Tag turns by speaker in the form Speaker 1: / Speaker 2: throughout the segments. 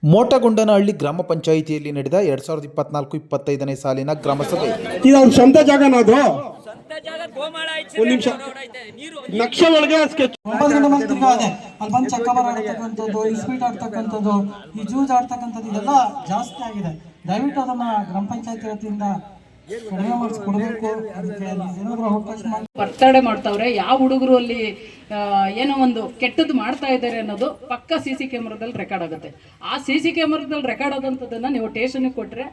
Speaker 1: ಮೋಟಗೊಂಡನಹಳ್ಳಿ ಗ್ರಾಮ ಪಂಚಾಯಿತಿಯಲ್ಲಿ ನಡೆದ 2024-25ನೇ ಸಾಲಿನ ಗ್ರಾಮಸಭೆ.
Speaker 2: ಇದು ಅವ್ರ ಸ್ವಂತ ಜಾಗನ ಅದು ಒಂದು ನಿಮಿಷ ನಕ್ಷೆ ಒಳಗೆ ಸ್ಕೆಚ್
Speaker 3: 9 ಗಂಟೆ ಮೇಲೆ ತಿರ್ಗಾ ಅದೇ ಅಲ್ಲಿ ಬಂದು ಚಕ್ಕಬಾರ ಆಡ್ತಕ್ಕಂಥದ್ದು, ಇಸ್ಪೀಟ್ ಆಡ್ತಕ್ಕಂಥದ್ದು, ಈ ಜೂಜ್ ಆಡ್ತಕ್ಕಂಥದ್ದು ಇದೆಲ್ಲ ಜಾಸ್ತಿ ಆಗಿದೆ. ದಯವಿಟ್ಟು ಅದನ್ನ ಗ್ರಾಮ ಪಂಚಾಯತಿ ವತಿಯಿಂದ ಕಡಿಮೆ ಮಾಡಿಸ್ಕೊಡ್ಬೇಕು. ಅದಕ್ಕೆ ಏನಾದರೂ ಅವಕಾಶ ಮಾಡಿ
Speaker 4: ಬರ್ತಡೇ ಮಾಡ್ತಾವ್ರೆ, ಯಾವ ಹುಡುಗರು ಅಲ್ಲಿ ಏನೋ ಒಂದು ಕೆಟ್ಟದ್ದು ಮಾಡ್ತಾ ಇದ್ದಾರೆ ಅನ್ನೋದು ಪಕ್ಕ CC ಕ್ಯಾಮ್ರಾದಲ್ಲಿ ರೆಕಾರ್ಡ್ ಆಗುತ್ತೆ. ಆ CC ಕ್ಯಾಮ್ರಾದಲ್ಲಿ ರೆಕಾರ್ಡ್ ಆದಂಥದ್ದನ್ನ ನೀವು ಸ್ಟೇಷನ್ಗೆ ಕೊಟ್ಟರೆ,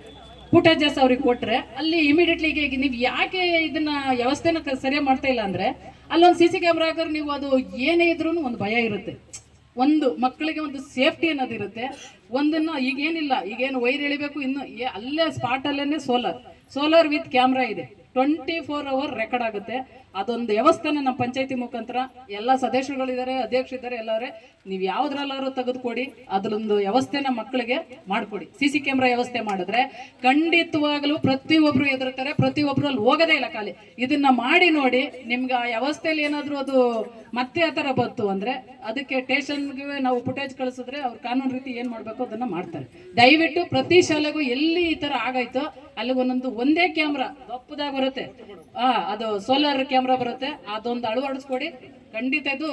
Speaker 4: ಫುಟೇಜಸ್ ಅವ್ರಿಗೆ ಕೊಟ್ಟರೆ ಅಲ್ಲಿ ಇಮಿಡಿಯೇಟ್ಲಿ ನೀವು ಯಾಕೆ ಇದನ್ನ ವ್ಯವಸ್ಥೆನ ಸರಿಯಾಗಿ ಮಾಡ್ತಾ ಇಲ್ಲ ಅಂದರೆ ಅಲ್ಲೊಂದು CC ಕ್ಯಾಮ್ರಾ ಹಾಕಿದ್ರೆ ನೀವು ಅದು ಏನೇ ಇದ್ರೂ ಒಂದು ಭಯ ಇರುತ್ತೆ. ಒಂದು ಮಕ್ಕಳಿಗೆ ಒಂದು ಸೇಫ್ಟಿ ಅನ್ನೋದಿರುತ್ತೆ. ಒಂದನ್ನು ಈಗೇನಿಲ್ಲ, ಈಗೇನು ವೈರ್ ಎಳಿಬೇಕು, ಇನ್ನು ಅಲ್ಲೇ ಸ್ಪಾಟಲ್ಲೇ ಸೋಲಾರ್ ವಿತ್ ಕ್ಯಾಮ್ರಾ ಇದೆ. 24 hour ರೆಕಾರ್ಡ್ ಆಗುತ್ತೆ. ಅದೊಂದು ವ್ಯವಸ್ಥೆನ ನಮ್ಮ ಪಂಚಾಯತಿ ಮುಖಾಂತರ ಎಲ್ಲ ಸದಸ್ಯರುಗಳಿದ್ದಾರೆ, ಅಧ್ಯಕ್ಷರಿದ್ದಾರೆ, ಎಲ್ಲವರೇ ನೀವು ಯಾವುದ್ರಲ್ಲಾದ್ರೂ ತೆಗೆದುಕೊಡಿ, ಅದರೊಂದು ವ್ಯವಸ್ಥೆನ ಮಕ್ಕಳಿಗೆ ಮಾಡಿಕೊಡಿ. CC ಕ್ಯಾಮ್ರಾ ವ್ಯವಸ್ಥೆ ಮಾಡಿದ್ರೆ ಖಂಡಿತವಾಗಲೂ ಪ್ರತಿಯೊಬ್ಬರು ಎದುರ್ತಾರೆ, ಪ್ರತಿಯೊಬ್ಬರು ಅಲ್ಲಿ ಹೋಗೋದೇ ಇಲ್ಲ ಖಾಲಿ. ಇದನ್ನ ಮಾಡಿ ನೋಡಿ, ನಿಮ್ಗೆ ಆ ವ್ಯವಸ್ಥೆಯಲ್ಲಿ ಏನಾದರೂ ಅದು ಮತ್ತೆ ಆ ಥರ ಬಂತು ಅಂದರೆ ಅದಕ್ಕೆ ಸ್ಟೇಷನ್ಗೆ ನಾವು ಫುಟೇಜ್ ಕಳಿಸಿದ್ರೆ ಅವ್ರು ಕಾನೂನು ರೀತಿ ಏನು ಮಾಡಬೇಕು ಅದನ್ನು ಮಾಡ್ತಾರೆ. ದಯವಿಟ್ಟು ಪ್ರತಿ ಶಾಲೆಗೂ ಎಲ್ಲಿ ಈ ಥರ ಆಗಾಯ್ತೋ ಅಲ್ಲಿ ಒಂದೇ ಕ್ಯಾಮ್ರಾ ದಪ್ಪದಾಗ ಬರುತ್ತೆ, ಅದು ಸೋಲಾರ್ ಕ್ಯಾಮ್ರಾ ಬರುತ್ತೆ, ಅದೊಂದು ಅಳವಡಿಸ್ಕೊಡಿ, ಖಂಡಿತ ಇದು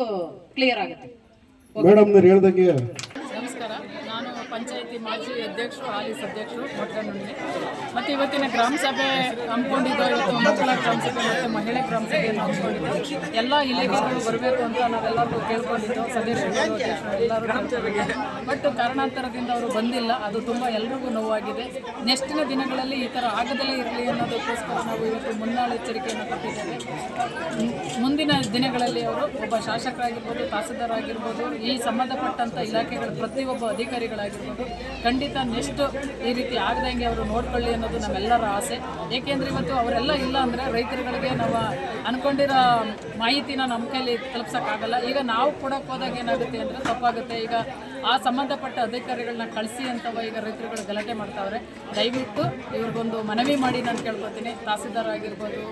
Speaker 4: ಕ್ಲಿಯರ್ ಆಗುತ್ತೆ.
Speaker 2: ಮೇಡಮ್ ಹೇಳ್ದಂಗೆ
Speaker 5: ನಮಸ್ಕಾರ, ನಾನು ಪಂಚಾಯತಿ ಮಾಜಿ ಅಧ್ಯಕ್ಷರು, ಹಾಲಿ ಸದಸ್ಯರು ಮೊಟ್ಟನಹಳ್ಳಿ. ಮತ್ತು ಇವತ್ತಿನ ಗ್ರಾಮ ಸಭೆ ಹಮ್ಮಿಕೊಂಡಿದ್ದು, ಇವತ್ತು ಮಕ್ಕಳ ಗ್ರಾಮ ಸಭೆ ಮತ್ತು ಮಹಿಳೆ ಗ್ರಾಮ ಸಭೆಯನ್ನು ಹಮ್ಮಿಕೊಂಡಿದ್ದು. ಎಲ್ಲ ಇಲಾಖೆಗಳು ಬರಬೇಕು ಅಂತ ನಾವೆಲ್ಲರೂ ಕೇಳ್ಕೊಂಡಿದ್ದು, ಸದಸ್ಯರು ಎಲ್ಲರೂ ಕೇಳ್ಕೊಂಡಿದ್ದು. ಬಟ್ ಕಾರಣಾಂತರದಿಂದ ಅವರು ಬಂದಿಲ್ಲ, ಅದು ತುಂಬ ಎಲ್ರಿಗೂ ನೋವಾಗಿದೆ. ನೆಕ್ಸ್ಟಿನ ದಿನಗಳಲ್ಲಿ ಈ ಥರ ಆಗದಲ್ಲೇ ಇರಲಿ ಅನ್ನೋದಕ್ಕೋಸ್ಕರ ನಾವು ಇವತ್ತು ಮುನ್ನೆಚ್ಚರಿಕೆಯನ್ನು ಕೊಟ್ಟಿದ್ದೇವೆ. ಮುಂದಿನ ದಿನಗಳಲ್ಲಿ ಅವರು ಒಬ್ಬ ಶಾಸಕರಾಗಿರ್ಬೋದು, ತಹಸೀಲ್ದಾರ್ ಆಗಿರ್ಬೋದು, ಈ ಸಂಬಂಧಪಟ್ಟಂಥ ಇಲಾಖೆಗಳ ಪ್ರತಿಯೊಬ್ಬ ಅಧಿಕಾರಿಗಳಾಗಿರ್ಬೋದು, ಖಂಡಿತ ನೆಕ್ಸ್ಟ್ ಈ ರೀತಿ ಆಗದಂಗೆ ಅವರು ನೋಡ್ಕೊಳ್ಳಿ ಅನ್ನೋದು ನಮ್ಮೆಲ್ಲರ ಆಸೆ. ಏಕೆಂದರೆ ಇವತ್ತು ಅವರೆಲ್ಲ ಇಲ್ಲ ಅಂದರೆ ರೈತರುಗಳಿಗೆ ನಾವು ಅಂದ್ಕೊಂಡಿರೋ ಮಾಹಿತಿನ ನಮ್ಮ ಕೈಲಿ ತಲುಪ್ಸೋಕ್ಕಾಗಲ್ಲ. ಈಗ ನಾವು ಕೊಡೋಕೆ ಹೋದಾಗ ಏನಾಗುತ್ತೆ ಅಂದರೆ ತಪ್ಪಾಗುತ್ತೆ. ಈಗ ಆ ಸಂಬಂಧಪಟ್ಟ ಅಧಿಕಾರಿಗಳನ್ನ ಕಳಿಸಿ ಅಂತವ ಈಗ ರೈತರುಗಳು ಗಲಾಟೆ ಮಾಡ್ತಾವ್ರೆ. ದಯವಿಟ್ಟು ಇವ್ರಿಗೊಂದು ಮನವಿ ಮಾಡಿ ನಾನು ಕೇಳ್ಕೊತೀನಿ. ತಹಸೀಲ್ದಾರ್ ಆಗಿರ್ಬೋದು,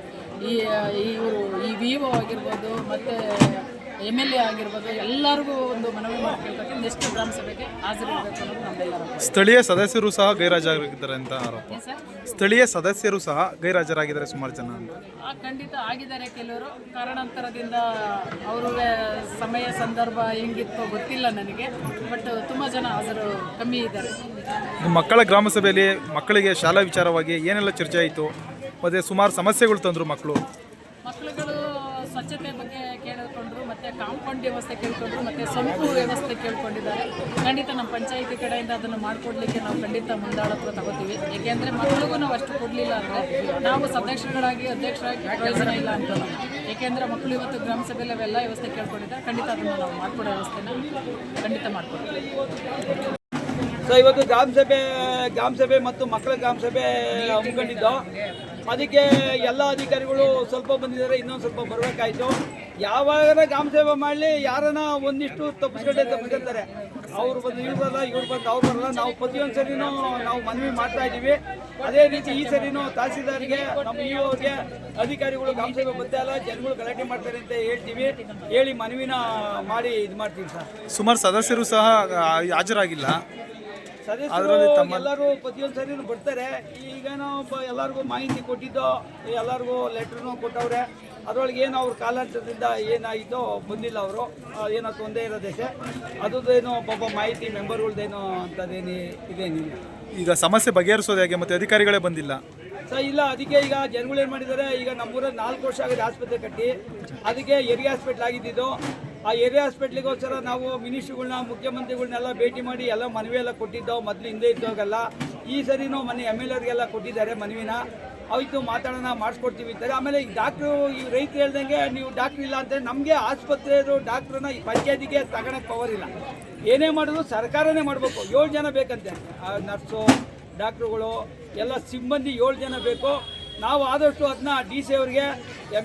Speaker 5: ಇವರು VO ಆಗಿರ್ಬೋದು, ಮತ್ತು MLA ಆಗಿರ್ಬೋದು, ಎಲ್ಲರಿಗೂ ಒಂದು ಮನವಿ ಮಾಡಿ ಕೇಳ್ಕೊತೀನಿ. ನೆಕ್ಸ್ಟ್ ಗ್ರಾಮ ಸಭೆಗೆ ಹಾಜರಿರಬೇಕು ಅನ್ನೋದು ನಮ್ಮೆಲ್ಲರ.
Speaker 6: ಸ್ಥಳೀಯ ಸದಸ್ಯರು ಸಹ ಗೈರಾಜರಾಗಿದ್ದಾರೆ ಅಂತ ಆರೋಪ. ಸ್ಥಳೀಯ ಸದಸ್ಯರು ಸಹ ಗೈರಾಜರಾಗಿದ್ದಾರೆ ಸುಮಾರು ಜನ ಅಂತ.
Speaker 5: ಖಂಡಿತ ಆಗಿದ್ದಾರೆ. ಕೆಲವರು ಕಾರಣಾಂತರದಿಂದ ಅವ್ರಿಗೆ ಸಮಯ ಸಂದರ್ಭ ಹೆಂಗಿತ್ತು ಗೊತ್ತಿಲ್ಲ ನನಗೆ, ಬಟ್ ತುಂಬ ಜನ ಹಾಜರು ಕಮ್ಮಿ ಇದ್ದಾರೆ.
Speaker 6: ಮಕ್ಕಳ ಗ್ರಾಮ ಸಭೆಯಲ್ಲಿ ಮಕ್ಕಳಿಗೆ ಶಾಲಾ ವಿಚಾರವಾಗಿ ಏನೆಲ್ಲ ಚರ್ಚೆ ಆಯಿತು, ಮತ್ತು ಸುಮಾರು ಸಮಸ್ಯೆಗಳು ತಂದರು ಮಕ್ಕಳುಗಳು ಸ್ವಚ್ಛತೆ ಬಗ್ಗೆ ಕೇಳಿಕೊಂಡ್ರು, ಮತ್ತು ಕಾಂಪೌಂಡ್ ವ್ಯವಸ್ಥೆ ಕೇಳ್ಕೊಂಡ್ರು, ಮತ್ತು ಸೊಂಪು ವ್ಯವಸ್ಥೆ ಕೇಳ್ಕೊಂಡಿದ್ದಾರೆ. ಖಂಡಿತ ನಮ್ಮ ಪಂಚಾಯಿತಿ ಕಡೆಯಿಂದ ಅದನ್ನು ಮಾಡಿಕೊಡ್ಲಿಕ್ಕೆ ನಾವು ಖಂಡಿತ ಮುಂದಾಳತ್ವ ತಗೋತೀವಿ. ಏಕೆಂದರೆ ಮಕ್ಕಳಿಗೂ ನಾವು ಅಷ್ಟು ಕೊಡಲಿಲ್ಲ ಅಂದರೆ ನಾವು ಸದಸ್ಯರುಗಳಾಗಿ ಅಧ್ಯಕ್ಷರಾಗಿ ಪ್ರಯೋಜನ ಇಲ್ಲ ಅಂತ. ಏಕೆಂದರೆ ಮಕ್ಕಳು ಇವತ್ತು ಗ್ರಾಮ ಸಭೆಯಲ್ಲಿ ಅವೆಲ್ಲ ವ್ಯವಸ್ಥೆ ಕೇಳ್ಕೊಂಡಿದ್ದಾರೆ. ಖಂಡಿತ ಅದನ್ನು ನಾವು ಮಾಡಿಕೊಡೋ ವ್ಯವಸ್ಥೆನ ಖಂಡಿತ ಮಾಡಿಕೊಡ್ತೀವಿ.
Speaker 7: ಸೊ ಇವತ್ತು ಗ್ರಾಮ ಸಭೆ ಮತ್ತು ಮಕ್ಕಳ ಗ್ರಾಮ ಸಭೆ ಹಮ್ಮಿಕೊಂಡಿದ್ದು. ಅದಕ್ಕೆ ಎಲ್ಲ ಅಧಿಕಾರಿಗಳು ಸ್ವಲ್ಪ ಬಂದಿದ್ದಾರೆ, ಇನ್ನೊಂದು ಸ್ವಲ್ಪ ಬರಬೇಕಾಯಿತು. ಯಾವಾಗ ಗ್ರಾಮ ಸಭೆ ಮಾಡಲಿ ಯಾರನ್ನ ಒಂದಿಷ್ಟು ತಪ್ಪಿಸ್ಕೊಳ್ತಾರೆ. ಅವ್ರು ಬಂದು ಇವ್ರು ಬರಲ್ಲ, ಇವ್ರು ಬಂದು ಅವ್ರು ಬರಲ್ಲ. ನಾವು ಪ್ರತಿಯೊಂದು ಸರಿನೂ ನಾವು ಮನವಿ ಮಾಡ್ತಾ ಇದ್ದೀವಿ. ಅದೇ ರೀತಿ ಈ ಸರಿನೂ ತಹಸೀಲ್ದಾರ್ಗೆ, ನಮ್ಮ EOಗೆ ಅಧಿಕಾರಿಗಳು ಗ್ರಾಮ ಸಭೆ ಬರ್ತಾ ಇಲ್ಲ, ಜನಗಳು ಗಲಾಟೆ ಮಾಡ್ತಾರೆ ಅಂತ ಹೇಳಿ ಮನವಿನ ಮಾಡಿ ಇದು ಮಾಡ್ತೀವಿ ಸರ್.
Speaker 6: ಸುಮಾರು ಸದಸ್ಯರು ಸಹ ಹಾಜರಾಗಿಲ್ಲ.
Speaker 7: ಸದಸ್ಯರು ಎಲ್ಲರೂ ಪ್ರತಿಯೊಂದು ಸರಿನೂ ಬರ್ತಾರೆ. ಈಗೇನೋ ಎಲ್ಲರಿಗೂ ಮಾಹಿತಿ ಕೊಟ್ಟಿದ್ದು, ಎಲ್ಲರಿಗೂ ಲೆಟ್ರನ್ನು ಕೊಟ್ಟವ್ರೆ. ಅದರೊಳಗೆ ಏನು ಅವ್ರ ಕಾಲಾಂತರದಿಂದ ಏನಾಯಿತೋ ಬಂದಿಲ್ಲ. ಅವರು ಏನೋ ತೊಂದರೆ ಇರೋದೇಶೆ ಅದೇನೋ ಪಾಪ ಮಾಹಿತಿ ಮೆಂಬರ್ಗಳ್ದೇನೋ ಅಂಥದ್ದೇನು ಇದೇನಿಲ್ಲ.
Speaker 6: ಈಗ ಸಮಸ್ಯೆ ಬಗೆಹರಿಸೋದು ಹೇಗೆ, ಮತ್ತು ಅಧಿಕಾರಿಗಳೇ ಬಂದಿಲ್ಲ
Speaker 7: ಸರ್? ಇಲ್ಲ, ಅದಕ್ಕೆ ಈಗ ಜನಗಳು ಏನು ಮಾಡಿದ್ದಾರೆ, ಈಗ ನಮ್ಮೂರಲ್ಲಿ 4 ವರ್ಷ ಆಗಿದೆ ಆಸ್ಪತ್ರೆ ಕಟ್ಟಿ. ಅದಕ್ಕೆ ಏರಿಯಾ ಹಾಸ್ಪಿಟ್ಲ್ ಆಗಿದ್ದು. ಆ ಏರಿಯಾ ಹಾಸ್ಪಿಟ್ಲಿಗೋಸ್ಕರ ನಾವು ಮಿನಿಸ್ಟ್ರುಗಳನ್ನ, ಮುಖ್ಯಮಂತ್ರಿಗಳನ್ನೆಲ್ಲ ಭೇಟಿ ಮಾಡಿ ಎಲ್ಲ ಮನವಿ ಎಲ್ಲ ಕೊಟ್ಟಿದ್ದೋ ಮೊದಲು ಹಿಂದೆ ಇದ್ದಾಗಲ್ಲ. ಈ ಸರಿನೂ ಮೊನ್ನೆ MLAರಿಗೆಲ್ಲ ಕೊಟ್ಟಿದ್ದಾರೆ ಮನವಿನ. ಆಯಿತು, ಮಾತಾಡೋಣ, ಮಾಡಿಸ್ಕೊಡ್ತೀವಿ ಅಂತಾರೆ. ಆಮೇಲೆ ಈ ಡಾಕ್ಟ್ರು, ಈ ರೈತರು ಹೇಳ್ದಂಗೆ ನೀವು ಡಾಕ್ಟ್ರು ಇಲ್ಲ ಅಂತ ನಮಗೆ ಆಸ್ಪತ್ರೆಯವರು ಡಾಕ್ಟ್ರನ್ನ ಈ ಪಂಚಾಯತಿಗೆ ತಗೊಳಕ್ಕೆ ಪವರ್ ಇಲ್ಲ. ಏನೇ ಮಾಡೋದು ಸರ್ಕಾರನೇ ಮಾಡಬೇಕು. 7 ಜನ ಬೇಕಂತೆ, ನರ್ಸು, ಡಾಕ್ಟ್ರುಗಳು ಎಲ್ಲ ಸಿಬ್ಬಂದಿ 7 ಜನ ಬೇಕು. ನಾವು ಆದಷ್ಟು ಅದನ್ನ DC ಅವ್ರಿಗೆ,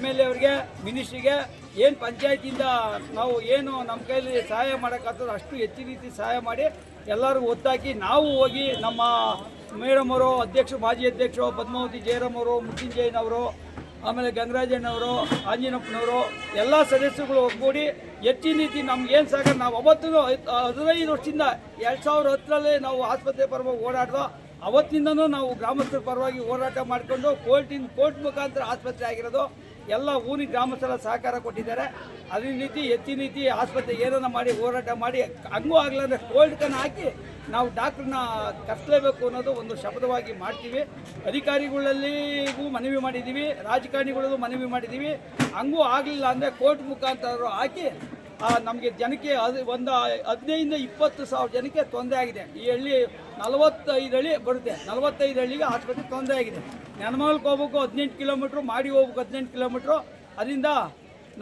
Speaker 7: MLA ಅವ್ರಿಗೆ, ಮಿನಿಸ್ಟ್ರಿಗೆ ಏನು ಪಂಚಾಯತಿಯಿಂದ ನಾವು ಏನು ನಮ್ಮ ಕೈಲಿ ಸಹಾಯ ಮಾಡೋಕ್ಕಾಗ್ತದೆ ಅಷ್ಟು ಹೆಚ್ಚಿನ ರೀತಿ ಸಹಾಯ ಮಾಡಿ ಎಲ್ಲರಿಗೂ ಒತ್ತಾಕಿ ನಾವು ಹೋಗಿ ನಮ್ಮ ಮೇಡಮ್ ಅವರು, ಅಧ್ಯಕ್ಷರು, ಮಾಜಿ ಅಧ್ಯಕ್ಷರು ಪದ್ಮಾವತಿ ಜಯರಾಮ್ ಅವರು, ಮುತ್ತಿನ ಜೈನ್ ಅವರು, ಆಮೇಲೆ ಗಂಗರಾಜಣ್ಣವರು, ಆಂಜಿನಪ್ಪನವರು ಎಲ್ಲ ಸದಸ್ಯರುಗಳು ಒಗ್ಗೂಡಿ ಹೆಚ್ಚಿನ ರೀತಿ ನಮ್ಗೇನು ಸಾಕ ನಾವು ಅವತ್ತು 15 ವರ್ಷದಿಂದ 2010ರಲ್ಲಿ ನಾವು ಆಸ್ಪತ್ರೆ ಪರವಾಗಿ ಓಡಾಡ್ದೋ, ಅವತ್ತಿಂದನೂ ನಾವು ಗ್ರಾಮಸ್ಥರ ಪರವಾಗಿ ಹೋರಾಟ ಮಾಡಿಕೊಂಡು ಕೋರ್ಟ್ ಮುಖಾಂತರ ಆಸ್ಪತ್ರೆ ಆಗಿರೋದು. ಎಲ್ಲ ಊರಿಗೆ ಗ್ರಾಮಸ್ಥರ ಸಹಕಾರ ಕೊಟ್ಟಿದ್ದಾರೆ. ಅದೇ ರೀತಿ ಹೆಚ್ಚಿನ ರೀತಿ ಆಸ್ಪತ್ರೆ ಏನನ್ನ ಮಾಡಿ ಹೋರಾಟ ಮಾಡಿ ಹಂಗೂ ಆಗಲಾಂದ್ರೆ ಕೋಲ್ಡ್ಕನ್ನು ಹಾಕಿ ನಾವು ಡಾಕ್ಟ್ರನ್ನ ಕರೆಸಲೇಬೇಕು ಅನ್ನೋದು ಒಂದು ಶಬ್ದವಾಗಿ ಮಾಡ್ತೀವಿ. ಅಧಿಕಾರಿಗಳಲ್ಲಿಗೂ ಮನವಿ ಮಾಡಿದ್ದೀವಿ, ರಾಜಕಾರಣಿಗಳಲ್ಲೂ ಮನವಿ ಮಾಡಿದ್ದೀವಿ. ಹಂಗೂ ಆಗಲಿಲ್ಲ ಅಂದರೆ ಕೋರ್ಟ್ ಮುಖಾಂತರ ಹಾಕಿ ನಮಗೆ ಜನಕ್ಕೆ ಒಂದು 15-20 ಸಾವಿರ ಜನಕ್ಕೆ ತೊಂದರೆ ಆಗಿದೆ. ಈ ಹಳ್ಳಿ 45 ಹಳ್ಳಿ ಬರುತ್ತೆ, 45 ಹಳ್ಳಿಗೆ ಆಸ್ಪತ್ರೆ ತೊಂದರೆ ಆಗಿದೆ. ನೆನಮಂಗಲಕ್ಕೆ ಹೋಗ್ಬೇಕು 18 ಕಿಲೋಮೀಟ್ರು, ಮಾಡಿ ಹೋಗ್ಬೇಕು 18 ಕಿಲೋಮೀಟ್ರು. ಅದರಿಂದ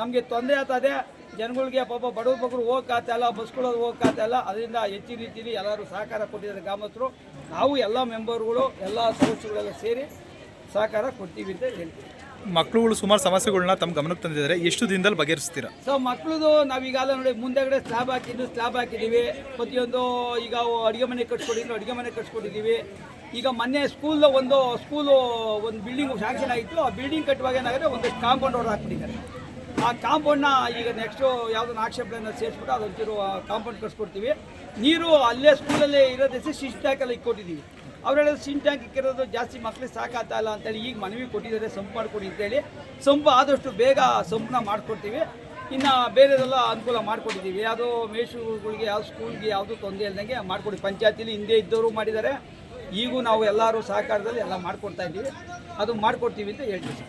Speaker 7: ನಮಗೆ ತೊಂದರೆ ಆಗ್ತದೆ. ಜನಗಳಿಗೆ ಪಾಪ ಬಡವರು ಹೋಗೋಕ್ಕಾಗ್ತಾಯಿಲ್ಲ, ಬಸ್ಗಳು ಹೋಗೋಕ್ಕಾಗ್ತಾಯಿಲ್ಲ. ಅದರಿಂದ ಹೆಚ್ಚಿನ ರೀತಿಯಲ್ಲಿ ಎಲ್ಲರೂ ಸಹಕಾರ ಕೊಟ್ಟಿದ್ದಾರೆ ಗ್ರಾಮಸ್ಥರು. ನಾವು ಎಲ್ಲ ಮೆಂಬರ್ಗಳು, ಎಲ್ಲ ಸದಸ್ಯಗಳೆಲ್ಲ ಸೇರಿ ಸಹಕಾರ ಕೊಡ್ತೀವಿ ಅಂತ ಹೇಳ್ತೀವಿ.
Speaker 6: ಮಕ್ಕಳುಗಳು ಸುಮಾರು ಸಮಸ್ಯೆಗಳನ್ನ ತಮ್ಮ ಗಮನಕ್ಕೆ ತಂದಿದ್ದಾರೆ. ಎಷ್ಟು ದಿನದಲ್ಲಿ ಬಗೆಹರಿಸ್ತೀರಾ?
Speaker 7: ಸೊ ಮಕ್ಕಳದು ನಾವೀಗಾಲ ನೋಡಿ ಮುಂದೆಗಡೆ ಸ್ಲ್ಯಾಬ್ ಹಾಕಿದ್ದೀವಿ. ಪ್ರತಿಯೊಂದು ಈಗ ಅಡುಗೆ ಮನೆ ಕಟ್ಸ್ಕೊಟ್ಟಿದ್ರು, ಅಡುಗೆ ಮನೆ ಕಟ್ಸ್ಕೊಟ್ಟಿದ್ದೀವಿ. ಈಗ ಮೊನ್ನೆ ಸ್ಕೂಲು ಒಂದು ಬಿಲ್ಡಿಂಗ್ ಶಾಂಕ್ಷನ್ ಆಗಿತ್ತು. ಆ ಬಿಲ್ಡಿಂಗ್ ಕಟ್ಟುವಾಗ ಏನಾಗಿದೆ, ಒಂದಷ್ಟು ಕಾಂಪೌಂಡ್ ಅವ್ರು ಹಾಕ್ಬಿಟ್ಟಿದ್ದಾರೆ. ಆ ಕಾಂಪೌಂಡ್ನ ಈಗ ನೆಕ್ಸ್ಟು ಯಾವುದನ್ನು ಆಕ್ಷೇಪಣೆಯನ್ನು ಸೇರಿಸ್ಬಿಟ್ಟು ಅದೊಂಚೂರು ಕಾಂಪೌಂಡ್ ಕಟ್ಸ್ಕೊಡ್ತೀವಿ. ನೀರು ಅಲ್ಲೇ ಸ್ಕೂಲಲ್ಲೇ ಇರೋದಕ್ಕೆ ಸಿಂಟ್ ಟ್ಯಾಂಕಲ್ಲಿ ಇಕ್ಕೊಟ್ಟಿದ್ದೀವಿ. ಅವರೆಲ್ಲ ಸಿಂಟ್ ಟ್ಯಾಂಕ್ ಇಕ್ಕಿರೋದು ಜಾಸ್ತಿ ಮಕ್ಕಳಿಗೆ ಸಾಕಾಗ್ತಾ ಇಲ್ಲ ಅಂತೇಳಿ ಈಗ ಮನವಿ ಕೊಟ್ಟಿದ್ದಾರೆ, ಸಂಪು ಮಾಡಿಕೊಡಿ ಅಂತೇಳಿ. ಸಂಪು ಆದಷ್ಟು ಬೇಗ ಸಂಪನ್ನ ಮಾಡಿಕೊಡ್ತೀವಿ. ಇನ್ನು ಬೇರೆದೆಲ್ಲ ಅನುಕೂಲ ಮಾಡಿಕೊಟ್ಟಿದ್ದೀವಿ. ಯಾವುದೋ ಮೇಷುಗಳಿಗೆ, ಯಾವ ಸ್ಕೂಲ್ಗೆ ಯಾವುದೂ ತೊಂದರೆ ಇಲ್ದಂಗೆ ಮಾಡಿಕೊಡಿ. ಪಂಚಾಯತಿಲಿ ಹಿಂದೆ ಇದ್ದವರು ಮಾಡಿದ್ದಾರೆ, ಈಗೂ ನಾವು ಎಲ್ಲರೂ ಸಹಕಾರದಲ್ಲಿ ಎಲ್ಲ ಮಾಡಿಕೊಡ್ತಾ ಇದ್ದೀವಿ. ಅದು ಮಾಡಿಕೊಡ್ತೀವಿ ಅಂತ ಹೇಳ್ತೀವಿ.